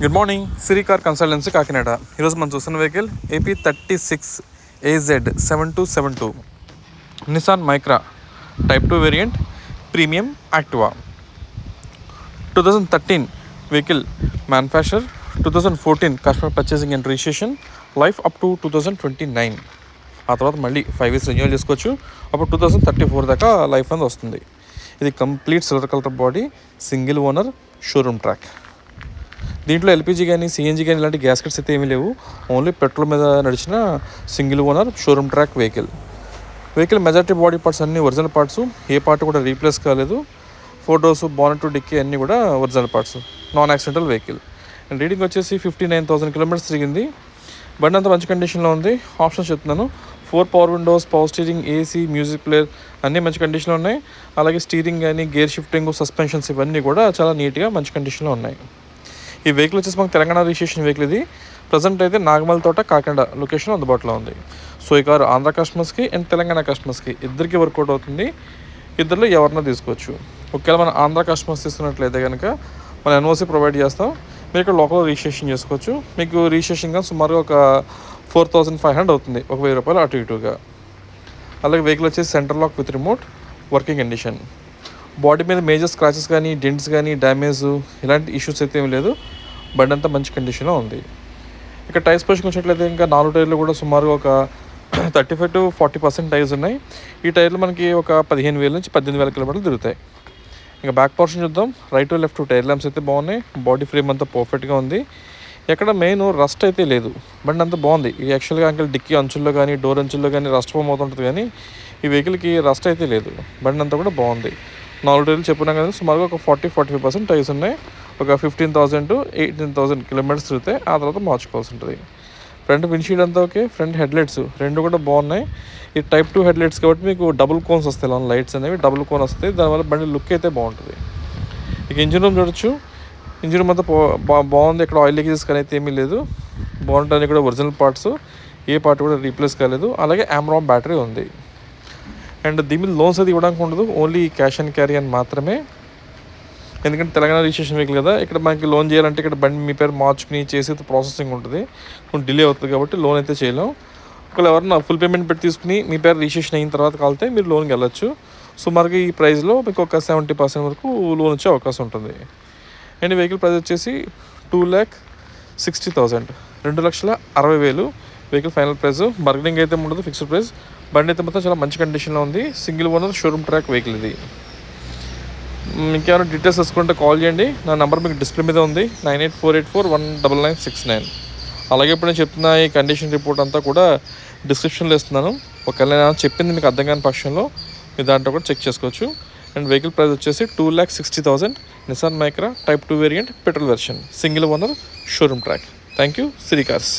Good morning, సిరి car consultancy Kakinada. ఈరోజు మనం చూస్తున్న vehicle AP36AZ 7272 Nissan Micra type 2 variant premium Activa. 2013 vehicle manufacture, 2014 customer purchasing and registration, life up to 2029. ఆ తర్వాత మళ్ళీ 5 years renewal చేసుకోవచ్చు. అప్పుడు 2034 దాకా లైఫ్ అనేది వస్తుంది. ఇది complete silver colour body, single owner, showroom track. దీంట్లో ఎల్పిజి కానీ సిఎన్జి కానీ ఇలాంటి గ్యాస్ కట్స్ అయితే ఏమీ లేవు. ఓన్లీ పెట్రోల్ మీద నడిచిన single owner showroom track vehicle majority body parts అన్నీ ఒరిజినల్ పార్ట్స్, ఏ పార్ట్ కూడా రీప్లేస్ కాలేదు. ఫోటోస్, బానెట్, డిక్కీ అన్నీ కూడా original parts, non accidental vehicle. And reading వచ్చేసి 59,000 kilometers తిరిగింది. బండి అంతా మంచి కండిషన్లో ఉంది. ఆప్షన్స్ చెప్తున్నాను: 4 power Windows, power steering, AC, music player అన్నీ మంచి కండిషన్లో ఉన్నాయి. అలాగే స్టీరింగ్ కానీ, గేర్ షిఫ్టింగ్, సస్పెన్షన్స్ ఇవన్నీ కూడా చాలా నీట్గా మంచి కండిషన్లో ఉన్నాయి. ఈ వెహికల్ వచ్చేసి మనకు తెలంగాణ రిజిస్ట్రేషన్ వెహికల్. ఇది ప్రజెంట్ అయితే నాగమల్ తోట, కాకినాడ లొకేషన్ అందుబాటులో ఉంది. సో ఈ కారు ఆంధ్ర కస్టమర్స్కి అండ్ తెలంగాణ కస్టమర్స్కి ఇద్దరికి వర్కౌట్ అవుతుంది. ఇద్దరిలో ఎవరన్నా తీసుకోవచ్చు. ఒకవేళ మన ఆంధ్ర కస్టమర్స్ తీసుకున్నట్లయితే కనుక మనం ఎన్ఓసి ప్రొవైడ్ చేస్తాం. మీరు ఇక్కడ లోకల్ రిజిస్ట్రేషన్ చేసుకోవచ్చు. మీకు రిజిస్ట్రేషన్గా సుమారుగా ఒక 4,500 అవుతుంది, ఒక 1,000 రూపాయలు అటు ఇటుగా. అలాగే వెహికల్ వచ్చేసి centre lock with remote, working condition. Body మీద మేజర్ స్క్రాచెస్ కానీ, డెంట్స్ కానీ, డ్యామేజ్ ఇలాంటి ఇష్యూస్ అయితే ఏమీ లేదు. బండి అంతా మంచి కండిషన్లో ఉంది. ఇక టైర్స్ పొజిషన్ వచ్చినట్లయితే ఇంకా 4 టైర్లు కూడా సుమారుగా ఒక 35 to 40% టైర్స్ ఉన్నాయి. ఈ టైర్లు మనకి ఒక 15,000 నుంచి 18,000 kilometers తిరుగుతాయి. ఇంకా బ్యాక్ పోర్షన్ చూద్దాం. Right to left tyre lamps అయితే బాగున్నాయి. బాడీ ఫ్రేమ్ అంతా పర్ఫెక్ట్గా ఉంది. ఎక్కడ మెయిన్ రస్ట్ అయితే లేదు. బండి అంతా బాగుంది. ఇది యాక్చువల్గా అంకల్ డిక్కీ అంచుల్లో కానీ, డోర్ అంచుల్లో కానీ రస్ట్ ఫామ్ అవుతుంటుంది, కానీ ఈ వెహికల్కి రస్ట్ అయితే లేదు. బండి అంతా కూడా బాగుంది. 4 టైర్లు చెప్పుకున్నాం కదా, సుమారుగా ఒక 40-45% టైర్స్ ఉన్నాయి. ఒక 15,000 to 18,000 kilometers తిరిగితే ఆ తర్వాత మార్చుకోవాల్సి ఉంటుంది. ఫ్రంట్ విండ్షీల్డ్ అంతా ఓకే. ఫ్రంట్ హెడ్లైట్స్ రెండు కూడా బాగున్నాయి. ఈ టైప్ 2 హెడ్లైట్స్ కాబట్టి మీకు డబుల్ కోన్స్ వస్తాయి. లాన్ లైట్స్ అనేవి డబుల్ కోన్ వస్తాయి. దానివల్ల బండి లుక్ అయితే బాగుంటుంది. ఇక ఇంజిన్ రూమ్ చూడొచ్చు. ఇంజిన్ రూమ్ అంతా బాగుంది. ఇక్కడ ఆయిల్ లీకేజెస్ కానీ అయితే ఏమీ లేదు. బాగుంటుంది. కూడా ఒరిజినల్ పార్ట్స్, ఏ పార్ట్ కూడా రీప్లేస్ కాలేదు. అలాగే ఆమ్రామ్ బ్యాటరీ ఉంది. అండ్ దీని మీద లోన్స్ అది ఇవ్వడానికి ఉండదు, ఓన్లీ క్యాష్ అండ్ క్యారీ అని మాత్రమే. ఎందుకంటే తెలంగాణ రిజిస్ట్రేషన్ వెహికల్ కదా, ఇక్కడ మనకి లోన్ చేయాలంటే ఇక్కడ బండి మీ పేరు మార్చుకుని చేసే ప్రాసెసింగ్ ఉంటుంది, కొంచెం డిలే అవుతుంది. కాబట్టి లోన్ అయితే చేయలేం. ఒకవేళ ఎవరన్నా ఫుల్ పేమెంట్ పెట్టి తీసుకుని మీ పేరు రిజిస్ట్రేషన్ అయిన తర్వాత కలితే మీరు లోన్కి వెళ్ళొచ్చు. సుమారుగా ఈ ప్రైస్లో మీకు ఒక 70% వరకు లోన్ వచ్చే అవకాశం ఉంటుంది. అండ్ వెహికల్ ప్రైస్ వచ్చేసి 2,60,000, 2,60,60,000 వెహికల్ ఫైనల్ ప్రైస్. బార్గెనింగ్ అయితే ఉండదు, ఫిక్స్డ్ ప్రైస్. బండి అయితే మొత్తం చాలా మంచి కండిషన్లో ఉంది. Single owner showroom track vehicle ఇది. ఇంకేమైనా డీటెయిల్స్ తెలుసుకుంటే కాల్ చేయండి. నా నెంబర్ మీకు డిస్ప్లే మీద ఉంది, 9848419969. అలాగే ఇప్పుడు నేను చెప్తున్న ఈ కండిషన్ రిపోర్ట్ అంతా కూడా డిస్క్రిప్షన్లో ఇస్తున్నాను. ఒకవేళ నేను చెప్పింది మీకు అర్థం కాని పక్షంలో మీ దాంట్లో కూడా చెక్ చేసుకోవచ్చు. అండ్ వెహికల్ ప్రైస్ వచ్చేసి 2,60,000 Nissan Micra type 2 variant petrol version, single owner, showroom track. Thank you, Siri cars.